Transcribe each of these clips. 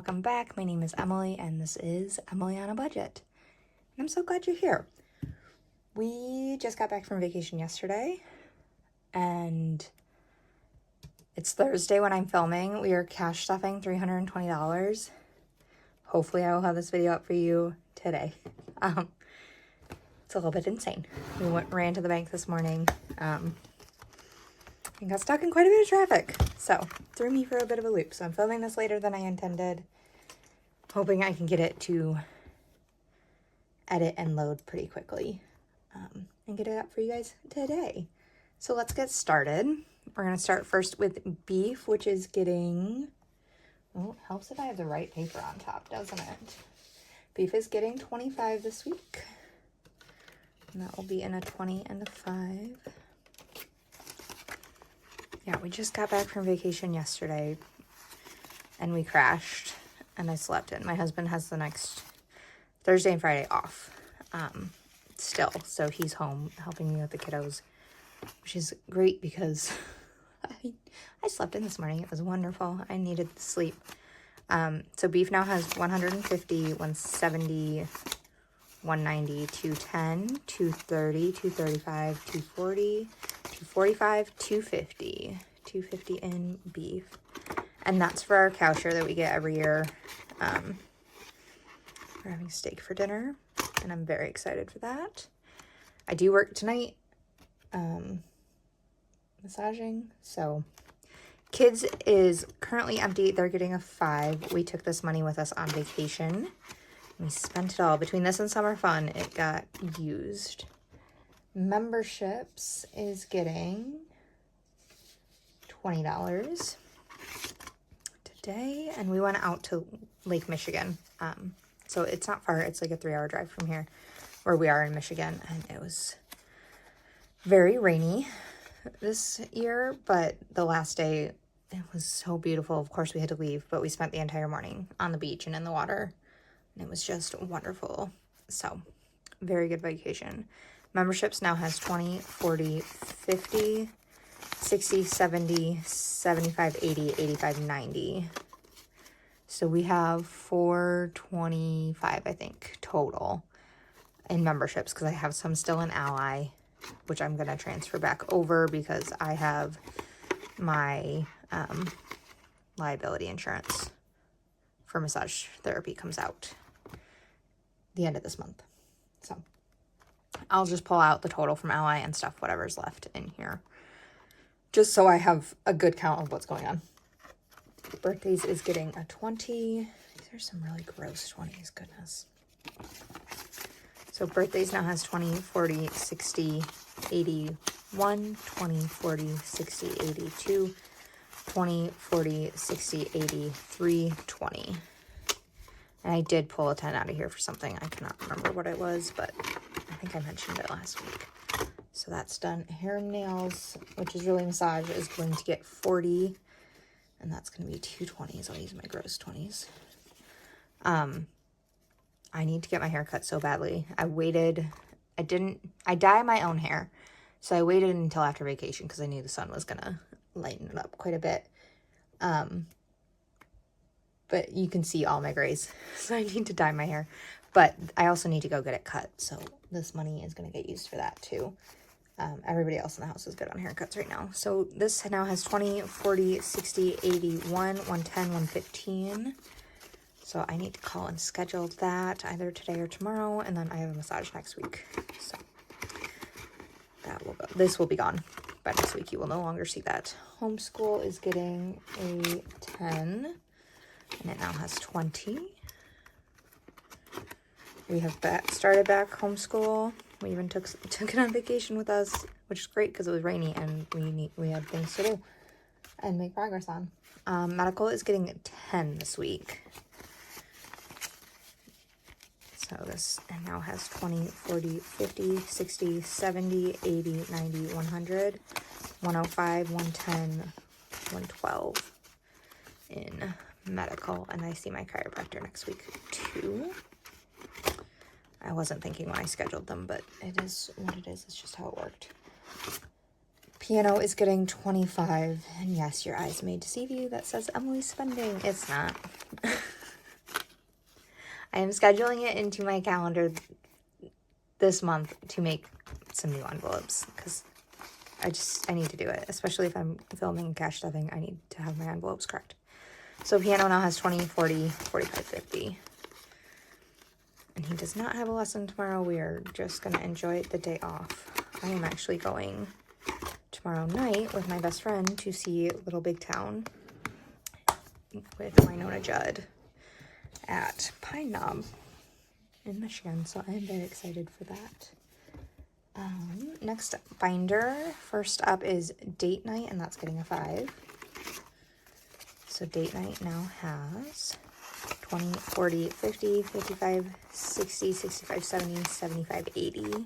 welcome back. My name is Emily and this is Emily on a Budget. And I'm so glad you're here. We just got back from vacation yesterday and it's Thursday when I'm filming. We are cash stuffing $320. Hopefully I will have this video up for you today. It's a little bit insane. We ran to the bank this morning and got stuck in quite a bit of traffic. So threw me for a bit of a loop. So I'm filming this later than I intended, hoping I can get it to edit and load pretty quickly and get it up for you guys today. So let's get started. We're going to start first with beef, which is getting, well, it helps if I have the right paper on top, doesn't it? Beef is getting 25 this week. And that will be in a 20 and a 5. Yeah, we just got back from vacation yesterday and we crashed and I slept in. My husband has the next Thursday and Friday off still. So he's home helping me with the kiddos, which is great because I slept in this morning. It was wonderful. I needed the sleep. So beef now has 150, 170, 190, 210, 230, 235, 240, 245, 250. 250 in beef. And that's for our cow share that we get every year. We're having steak for dinner, and I'm very excited for that. I do work tonight, massaging, so kids is currently empty. They're getting a 5. We took this money with us on vacation. We spent it all. Between this and summer fun, it got used. Memberships is getting $20 today, and we went out to Lake Michigan. So it's not far. It's like a 3-hour drive from here where we are in Michigan, and it was very rainy this year, but the last day it was so beautiful. Of course we had to leave, but we spent the entire morning on the beach and in the water, and it was just wonderful. So very good vacation. Memberships now has 20, 40, 50, 60, 70, 75, 80, 85, 90. So we have 425, I think, total in memberships because I have some still in Ally, which I'm going to transfer back over because I have my liability insurance for massage therapy comes out the end of this month. So I'll just pull out the total from Ally and stuff, whatever's left in here, just so I have a good count of what's going on. Birthdays is getting a 20. These are some really gross 20s, goodness. So birthdays now has 20, 40, 60, 81, 20, 40, 60, 82, 20, 40, 60, 83, 20. And I did pull a 10 out of here for something. I cannot remember what it was, but I think I mentioned it last week. So that's done. Hair and nails, which is really massage, is going to get 40. And that's going to be 220s. I'll use my gross 20s. I need to get my hair cut so badly. I dye my own hair. So I waited until after vacation because I knew the sun was going to lighten it up quite a bit. But you can see all my grays. So I need to dye my hair. But I also need to go get it cut. So this money is going to get used for that too. Everybody else in the house is good on haircuts right now. So this now has 20, 40, 60, 81, 110, 115. So I need to call and schedule that either today or tomorrow. And then I have a massage next week. So that will go. This will be gone by next week. You will no longer see that. Homeschool is getting a 10. And it now has 20. We have started back homeschool. We even took it on vacation with us, which is great because it was rainy and we had things to do and make progress on. Medical is getting 10 this week. So this now has 20, 40, 50, 60, 70, 80, 90, 100, 105, 110, 112 in medical. And I see my chiropractor next week too. I wasn't thinking when I scheduled them, but it is what it is. It's just how it worked. Piano is getting 25. And yes, your eyes may deceive you. That says Emily's spending. It's not. I am scheduling it into my calendar this month to make some new envelopes because I need to do it, especially if I'm filming cash stuffing. I need to have my envelopes correct. So piano now has 20, 40, 45, 50. And he does not have a lesson tomorrow. We are just going to enjoy the day off. I am actually going tomorrow night with my best friend to see Little Big Town with Winona Judd at Pine Knob in Michigan. So I am very excited for that. Next binder, first up is Date Night, and that's getting a 5. So Date Night now has 20, 40, 50, 55, 60, 65, 70, 75, 80.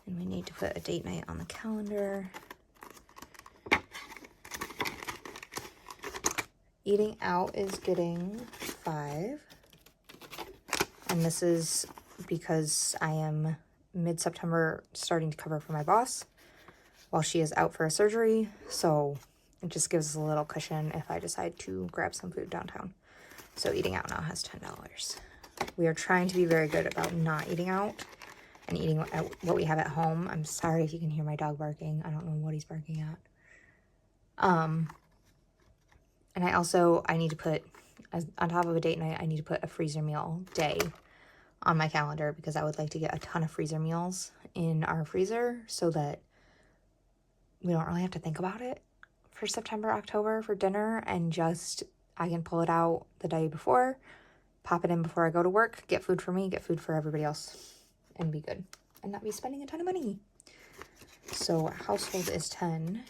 And we need to put a date night on the calendar. Eating Out is getting 5. And this is because I am mid-September starting to cover for my boss while she is out for a surgery. So it just gives us a little cushion if I decide to grab some food downtown. So Eating Out now has $10. We are trying to be very good about not eating out and eating what we have at home. I'm sorry if you can hear my dog barking. I don't know what he's barking at. And I need to put, on top of a date night, I need to put a freezer meal day on my calendar because I would like to get a ton of freezer meals in our freezer so that we don't really have to think about it for September, October for dinner, and just I can pull it out the day before, pop it in before I go to work, get food for me, get food for everybody else, and be good and not be spending a ton of money. So household is 10.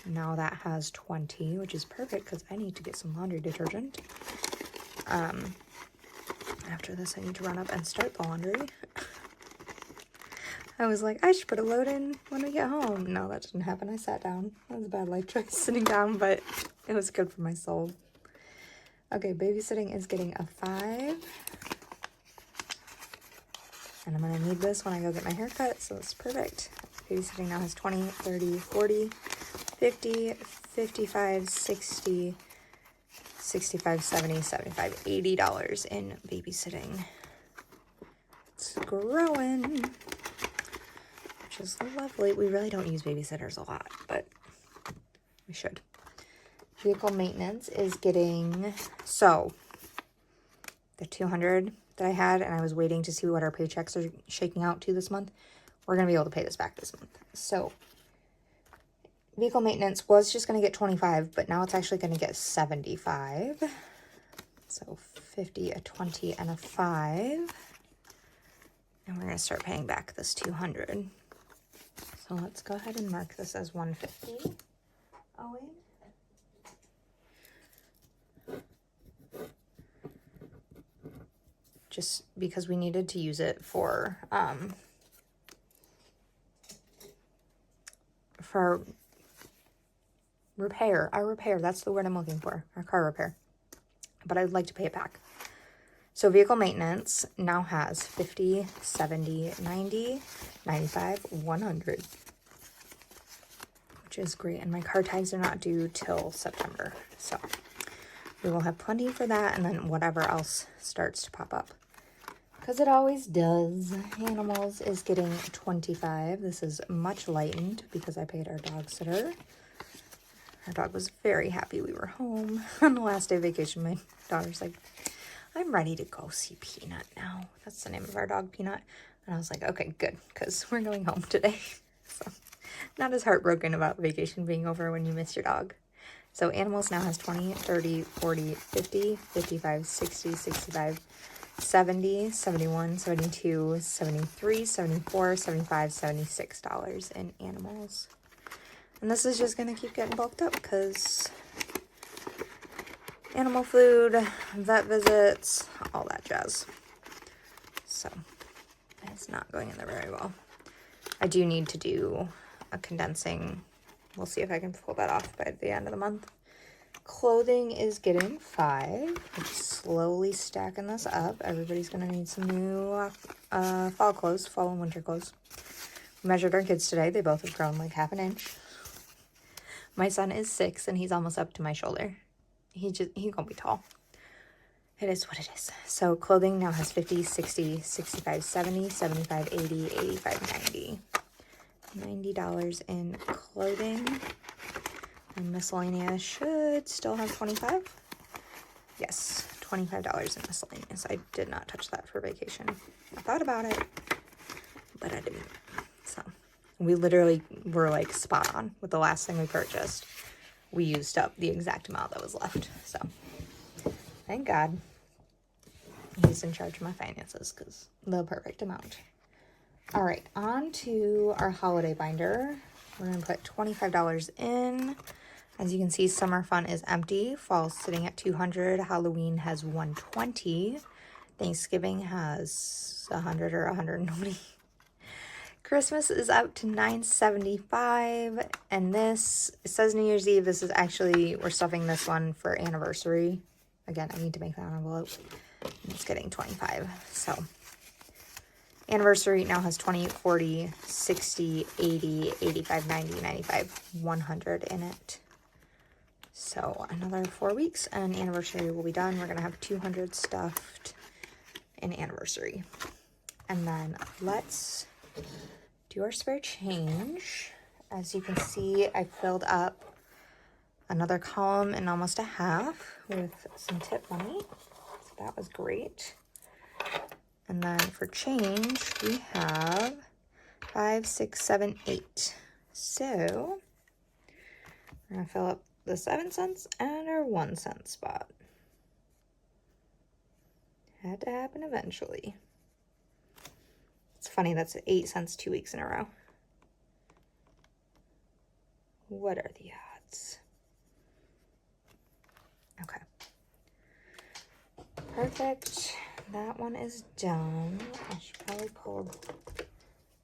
Now that has 20, which is perfect because I need to get some laundry detergent. After this, I need to run up and start the laundry. I was like, I should put a load in when we get home. No, that didn't happen. I sat down. That was a bad life choice, sitting down, but it was good for my soul. Okay, babysitting is getting a 5. And I'm going to need this when I go get my hair cut, so it's perfect. Babysitting now has 20, 30, 40, 50, 55, 60, 65, 70, 75, $80 in babysitting. It's growing, which is lovely. We really don't use babysitters a lot, but we should. Vehicle maintenance is getting, so the 200 that I had, and I was waiting to see what our paychecks are shaking out to this month. We're going to be able to pay this back this month. So vehicle maintenance was just going to get 25, but now it's actually going to get 75. So 50, a 20, and a 5. And we're going to start paying back this 200. So let's go ahead and mark this as 150. Owing. Just because we needed to use it for repair. Our repair, that's the word I'm looking for. Our car repair. But I'd like to pay it back. So vehicle maintenance now has 50, 70, 90, 95, 100. Which is great. And my car tags are not due till September. So we will have plenty for that, and then whatever else starts to pop up. Because it always does. Animals is getting 25. This is much lightened because I paid our dog sitter. Our dog was very happy we were home on the last day of vacation. My daughter's like, I'm ready to go see Peanut now. That's the name of our dog, Peanut. And I was like, okay, good, because we're going home today. So not as heartbroken about vacation being over when you miss your dog. So animals now has 20, 30, 40, 50, 55, 60, 65, 70, 71, 72, 73, 74, 75, $76 in animals. And this is just going to keep getting bulked up because animal food, vet visits, all that jazz. So it's not going in there very well. I do need to do a condensing. We'll see if I can pull that off by the end of the month. Clothing is getting 5. I'm just slowly stacking this up. Everybody's going to need some new fall clothes, fall and winter clothes. We measured our kids today. They both have grown like half an inch. My son is 6 and he's almost up to my shoulder. He's gonna be tall. It is what it is. So clothing now has 50, 60, 65, 70, 75, 80, 85, 90. $90 in clothing. And miscellaneous should still have 25. Yes, $25 in miscellaneous. I did not touch that for vacation. I thought about it, but I didn't. So we literally were like spot on with the last thing we purchased. We used up the exact amount that was left. So thank God he's in charge of my finances, because the perfect amount. All right, on to our holiday binder. We're going to put $25 in. As you can see, summer fun is empty. Fall's sitting at $200. Halloween has $120. Thanksgiving has $100 or $120. Christmas is up to $9.75. And this, it says New Year's Eve. This is actually, we're stuffing this one for anniversary. Again, I need to make that envelope. It's getting 25. So anniversary now has 20, 40, 60, 80, 85, 90, 95, 100 in it. So another 4 weeks and anniversary will be done. We're going to have 200 stuffed in anniversary. And then let's do our spare change. As you can see, I filled up another column and almost a half with some tip money. So that was great. And then for change, we have 5, 6, 7, 8. So we're going to fill up the 7 cents and our 1 cent spot. Had to happen eventually. It's funny, that's 8 cents 2 weeks in a row. What are the odds? Okay. Perfect. That one is done. I should probably pull,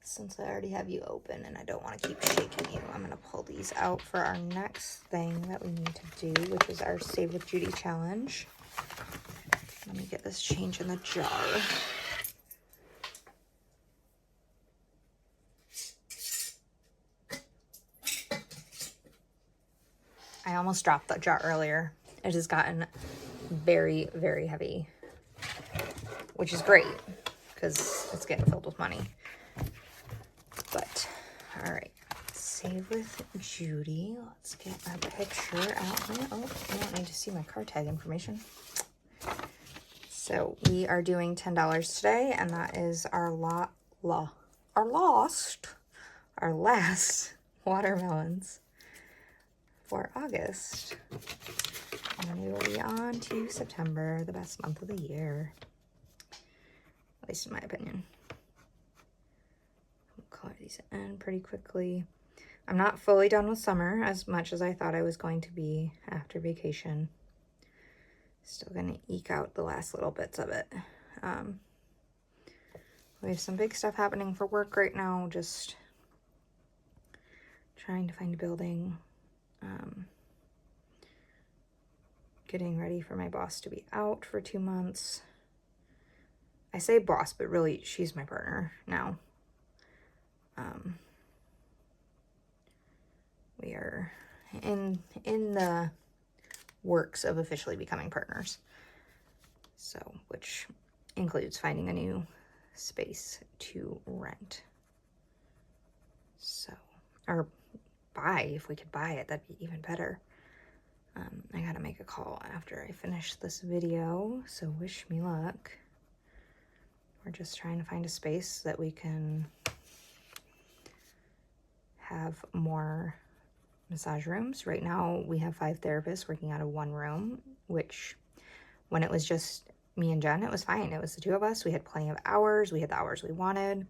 since I already have you open and I don't want to keep shaking you, I'm going to pull these out for our next thing that we need to do, which is our Save with Judy challenge. Let me get this change in the jar. I almost dropped the jar earlier. It has gotten very, very heavy, which is great because it's getting filled with money. But, all right, Save with Judy. Let's get a picture out here. Oh, I don't need to see my car tag information. So we are doing $10 today, and that is our last watermelons for August. And then we will be on to September, the best month of the year. At least in my opinion. We'll color these in pretty quickly. I'm not fully done with summer as much as I thought I was going to be after vacation. Still gonna eke out the last little bits of it. We have some big stuff happening for work right now, just trying to find a building. Getting ready for my boss to be out for 2 months. I say boss, but really she's my partner now. We are in the works of officially becoming partners. So, which includes finding a new space to rent. So, or buy, if we could buy it, that'd be even better. I gotta make a call after I finish this video, so wish me luck. We're just trying to find a space that we can have more massage rooms. Right now we have 5 therapists working out of 1 room, which when it was just me and Jen, it was fine. It was the 2 of us. We had plenty of hours. We had the hours we wanted.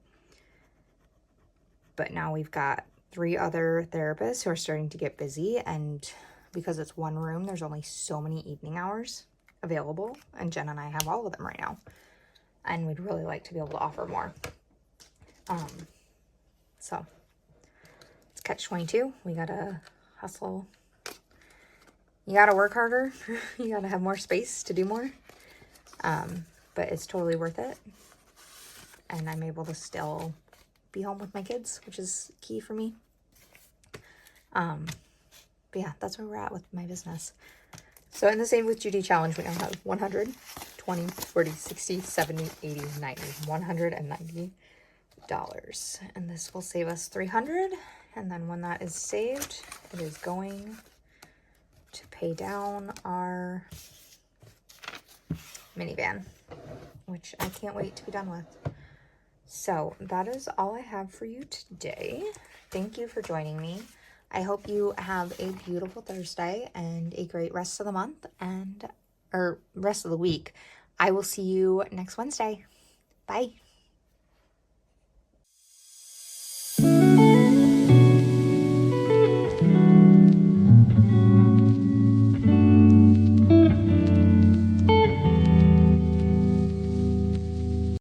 But now we've got 3 other therapists who are starting to get busy, and because it's 1 room, there's only so many evening hours available, and Jen and I have all of them right now, and we'd really like to be able to offer more. So it's catch-22. We gotta hustle. You gotta work harder. You gotta have more space to do more. But it's totally worth it, and I'm able to still be home with my kids, which is key for me. But yeah, that's where we're at with my business. So in the Save with Judy challenge, we now have 100, 20, 40, 60, 70, 80, 90, $190. And this will save us $300. And then when that is saved, it is going to pay down our minivan, which I can't wait to be done with. So that is all I have for you today. Thank you for joining me. I hope you have a beautiful Thursday and a great rest of the month or rest of the week. I will see you next Wednesday. Bye.